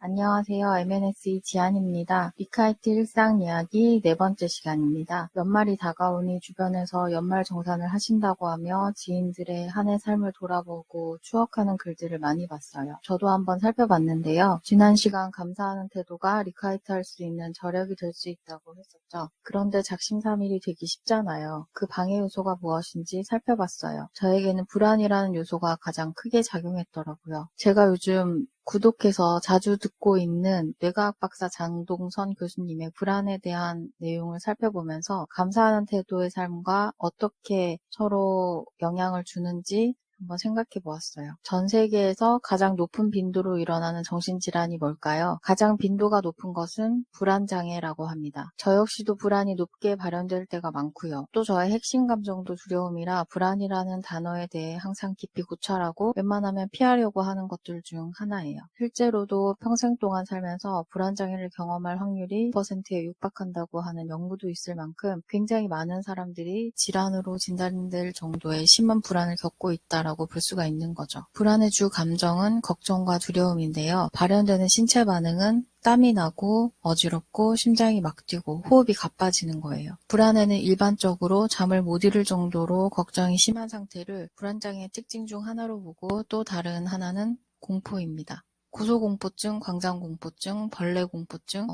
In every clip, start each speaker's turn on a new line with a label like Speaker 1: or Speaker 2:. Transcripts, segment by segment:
Speaker 1: 안녕하세요. MNSE 지안입니다. 리카이트 일상 이야기 네 번째 시간입니다. 연말이 다가오니 주변에서 연말 정산을 하신다고 하며 지인들의 한 해 삶을 돌아보고 추억하는 글들을 많이 봤어요. 저도 한번 살펴봤는데요. 지난 시간 감사하는 태도가 리카이트 할 수 있는 저력이 될 수 있다고 했었죠. 그런데 작심삼일이 되기 쉽잖아요. 그 방해 요소가 무엇인지 살펴봤어요. 저에게는 불안이라는 요소가 가장 크게 작용했더라고요. 제가 요즘 구독해서 자주 듣고 있는 뇌과학 박사 장동선 교수님의 불안에 대한 내용을 살펴보면서 감사하는 태도의 삶과 어떻게 서로 영향을 주는지 한번 생각해 보았어요. 전 세계에서 가장 높은 빈도로 일어나는 정신질환이 뭘까요? 가장 빈도가 높은 것은 불안장애라고 합니다. 저 역시도 불안이 높게 발현될 때가 많고요. 또 저의 핵심 감정도 두려움이라 불안이라는 단어에 대해 항상 깊이 고찰하고 웬만하면 피하려고 하는 것들 중 하나예요. 실제로도 평생 동안 살면서 불안장애를 경험할 확률이 10%에 육박한다고 하는 연구도 있을 만큼 굉장히 많은 사람들이 질환으로 진단될 정도의 심한 불안을 겪고 있다라고 볼 수가 있는 거죠. 불안의 주 감정은 걱정과 두려움인데요. 발현되는 신체 반응은 땀이 나고 어지럽고 심장이 막 뛰고 호흡이 가빠지는 거예요. 불안에는 일반적으로 잠을 못 이룰 정도로 걱정이 심한 상태를 불안장애의 특징 중 하나로 보고 또 다른 하나는 공포입니다. 고소공포증, 광장공포증, 벌레공포증,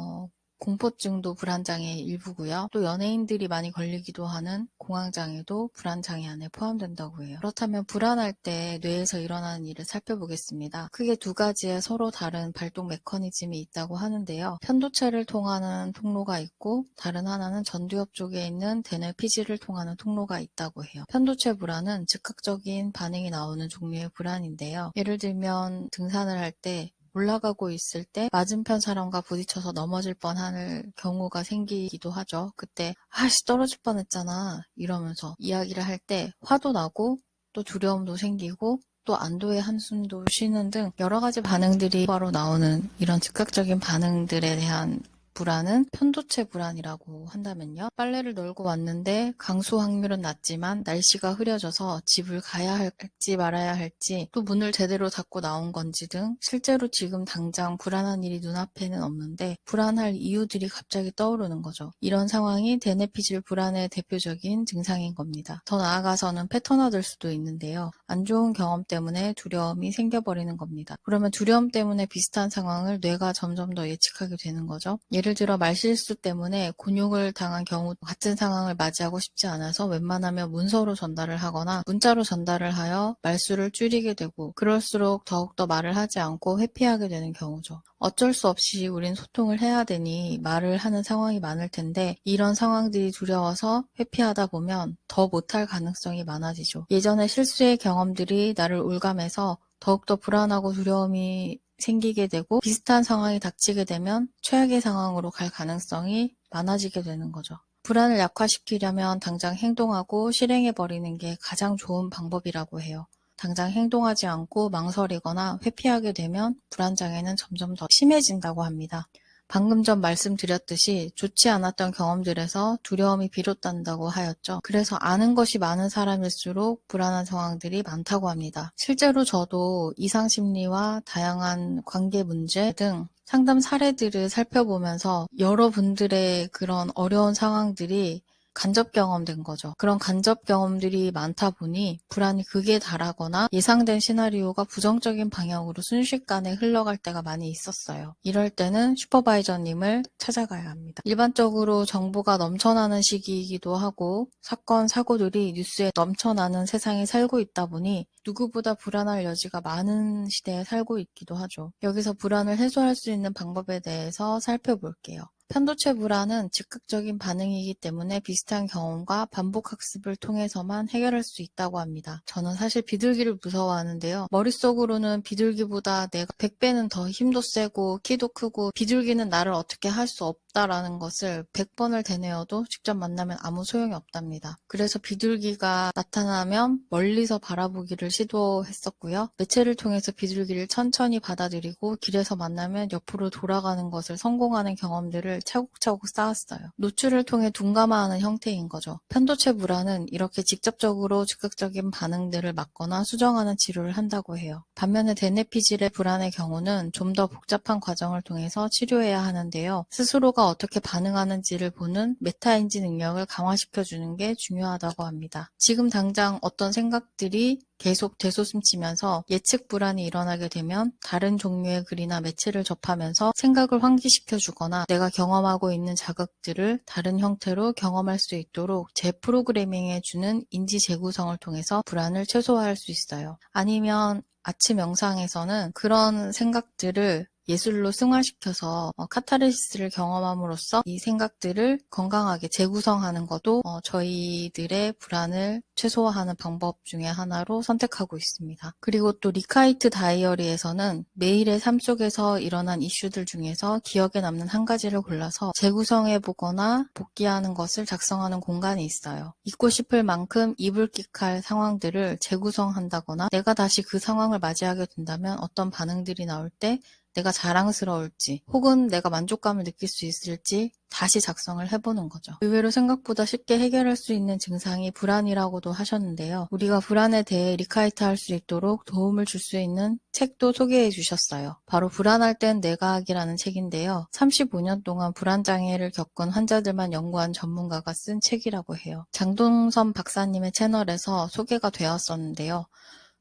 Speaker 1: 공포증도 불안장애의 일부고요. 또 연예인들이 많이 걸리기도 하는 공황장애도 불안장애 안에 포함된다고 해요. 그렇다면 불안할 때 뇌에서 일어나는 일을 살펴보겠습니다. 크게 두 가지의 서로 다른 발동 메커니즘이 있다고 하는데요. 편도체를 통하는 통로가 있고 다른 하나는 전두엽 쪽에 있는 대뇌피질을 통하는 통로가 있다고 해요. 편도체 불안은 즉각적인 반응이 나오는 종류의 불안인데요. 예를 들면 등산을 할 때 올라가고 있을 때 맞은편 사람과 부딪혀서 넘어질 뻔할 경우가 생기기도 하죠. 그때 아씨 떨어질 뻔했잖아 이러면서 이야기를 할 때 화도 나고 또 두려움도 생기고 또 안도의 한숨도 쉬는 등 여러 가지 반응들이 바로 나오는 이런 즉각적인 반응들에 대한 불안은 편도체 불안이라고 한다면요. 빨래를 널고 왔는데 강수 확률은 낮지만 날씨가 흐려져서 집을 가야 할지 말아야 할지 또 문을 제대로 닫고 나온 건지 등 실제로 지금 당장 불안한 일이 눈앞에는 없는데 불안할 이유들이 갑자기 떠오르는 거죠. 이런 상황이 대뇌피질 불안의 대표적인 증상인 겁니다. 더 나아가서는 패턴화될 수도 있는데요. 안 좋은 경험 때문에 두려움이 생겨버리는 겁니다. 그러면 두려움 때문에 비슷한 상황을 뇌가 점점 더 예측하게 되는 거죠. 예를 들어 말실수 때문에 곤욕을 당한 경우 같은 상황을 맞이하고 싶지 않아서 웬만하면 문서로 전달을 하거나 문자로 전달을 하여 말수를 줄이게 되고 그럴수록 더욱더 말을 하지 않고 회피하게 되는 경우죠. 어쩔 수 없이 우린 소통을 해야 되니 말을 하는 상황이 많을 텐데 이런 상황들이 두려워서 회피하다 보면 더 못할 가능성이 많아지죠. 예전의 실수의 경험들이 나를 울감해서 더욱더 불안하고 두려움이 생기게 되고 비슷한 상황이 닥치게 되면 최악의 상황으로 갈 가능성이 많아지게 되는 거죠. 불안을 약화시키려면 당장 행동하고 실행해버리는 게 가장 좋은 방법이라고 해요. 당장 행동하지 않고 망설이거나 회피하게 되면 불안장애는 점점 더 심해진다고 합니다. 방금 전 말씀드렸듯이 좋지 않았던 경험들에서 두려움이 비롯된다고 하였죠. 그래서 아는 것이 많은 사람일수록 불안한 상황들이 많다고 합니다. 실제로 저도 이상심리와 다양한 관계 문제 등 상담 사례들을 살펴보면서 여러분들의 그런 어려운 상황들이 간접 경험된 거죠. 그런 간접 경험들이 많다 보니 불안이 극에 달하거나 예상된 시나리오가 부정적인 방향으로 순식간에 흘러갈 때가 많이 있었어요. 이럴 때는 슈퍼바이저님을 찾아가야 합니다. 일반적으로 정보가 넘쳐나는 시기이기도 하고 사건, 사고들이 뉴스에 넘쳐나는 세상에 살고 있다 보니 누구보다 불안할 여지가 많은 시대에 살고 있기도 하죠. 여기서 불안을 해소할 수 있는 방법에 대해서 살펴볼게요. 편도체 불안은 즉각적인 반응이기 때문에 비슷한 경험과 반복 학습을 통해서만 해결할 수 있다고 합니다. 저는 사실 비둘기를 무서워하는데요. 머릿속으로는 비둘기보다 내가 100배는 더 힘도 세고 키도 크고 비둘기는 나를 어떻게 할 수 없다 없다라는 것을 100번을 되뇌어도 직접 만나면 아무 소용이 없답니다. 그래서 비둘기가 나타나면 멀리서 바라보기를 시도했었고요. 매체를 통해서 비둘기를 천천히 받아들이고 길에서 만나면 옆으로 돌아가는 것을 성공하는 경험들을 차곡차곡 쌓았어요. 노출을 통해 둔감화하는 형태인 거죠. 편도체 불안은 이렇게 직접적으로 즉각적인 반응들을 막거나 수정하는 치료를 한다고 해요. 반면에 대뇌피질의 불안의 경우는 좀 더 복잡한 과정을 통해서 치료해야 하는데요. 스스로가 어떻게 반응하는지를 보는 메타인지 능력을 강화시켜주는 게 중요하다고 합니다. 지금 당장 어떤 생각들이 계속 되소슴치면서 예측 불안이 일어나게 되면 다른 종류의 글이나 매체를 접하면서 생각을 환기시켜주거나 내가 경험하고 있는 자극들을 다른 형태로 경험할 수 있도록 재프로그래밍해주는 인지 재구성을 통해서 불안을 최소화할 수 있어요. 아니면 아침 명상에서는 그런 생각들을 예술로 승화시켜서 카타르시스를 경험함으로써 이 생각들을 건강하게 재구성하는 것도 저희들의 불안을 최소화하는 방법 중에 하나로 선택하고 있습니다. 그리고 또 리카이트 다이어리에서는 매일의 삶 속에서 일어난 이슈들 중에서 기억에 남는 한 가지를 골라서 재구성해보거나 복귀하는 것을 작성하는 공간이 있어요. 잊고 싶을 만큼 이불킥할 상황들을 재구성한다거나 내가 다시 그 상황을 맞이하게 된다면 어떤 반응들이 나올 때 내가 자랑스러울지 혹은 내가 만족감을 느낄 수 있을지 다시 작성을 해보는 거죠. 의외로 생각보다 쉽게 해결할 수 있는 증상이 불안이라고도 하셨는데요. 우리가 불안에 대해 리카이트할 수 있도록 도움을 줄 수 있는 책도 소개해 주셨어요. 바로 불안할 땐 내가 하기라는 책인데요. 35년 동안 불안장애를 겪은 환자들만 연구한 전문가가 쓴 책이라고 해요. 장동선 박사님의 채널에서 소개가 되었었는데요.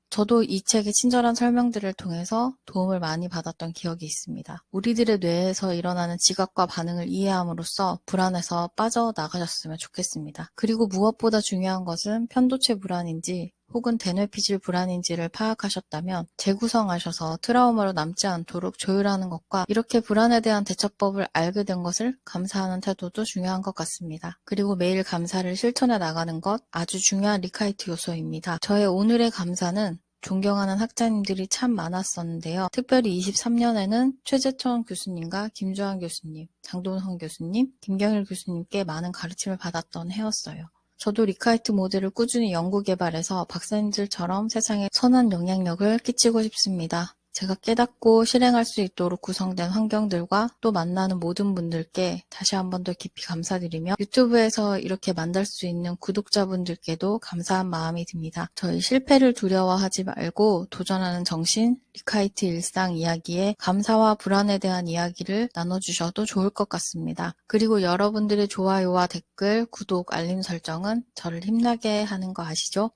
Speaker 1: 저도 이 책의 친절한 설명들을 통해서 도움을 많이 받았던 기억이 있습니다. 우리들의 뇌에서 일어나는 지각과 반응을 이해함으로써 불안에서 빠져나가셨으면 좋겠습니다. 그리고 무엇보다 중요한 것은 편도체 불안인지 혹은 대뇌피질 불안인지를 파악하셨다면 재구성하셔서 트라우마로 남지 않도록 조율하는 것과 이렇게 불안에 대한 대처법을 알게 된 것을 감사하는 태도도 중요한 것 같습니다. 그리고 매일 감사를 실천해 나가는 것 아주 중요한 리카이트 요소입니다. 저의 오늘의 감사는 존경하는 학자님들이 참 많았었는데요. 특별히 23년에는 최재천 교수님과 김주환 교수님, 장동선 교수님, 김경일 교수님께 많은 가르침을 받았던 해였어요. 저도 리카이트 모델을 꾸준히 연구 개발해서 박사님들처럼 세상에 선한 영향력을 끼치고 싶습니다. 제가 깨닫고 실행할 수 있도록 구성된 환경들과 또 만나는 모든 분들께 다시 한 번 더 깊이 감사드리며 유튜브에서 이렇게 만날 수 있는 구독자분들께도 감사한 마음이 듭니다. 저희 실패를 두려워하지 말고 도전하는 정신, 리카이트 일상 이야기에 감사와 불안에 대한 이야기를 나눠주셔도 좋을 것 같습니다. 그리고 여러분들의 좋아요와 댓글, 구독, 알림 설정은 저를 힘나게 하는 거 아시죠?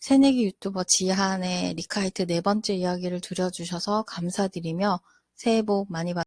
Speaker 1: 새내기 유튜버 지한의 리카이트 4번째 이야기를 들려주셔서 감사드리며 새해 복 많이 받으세요.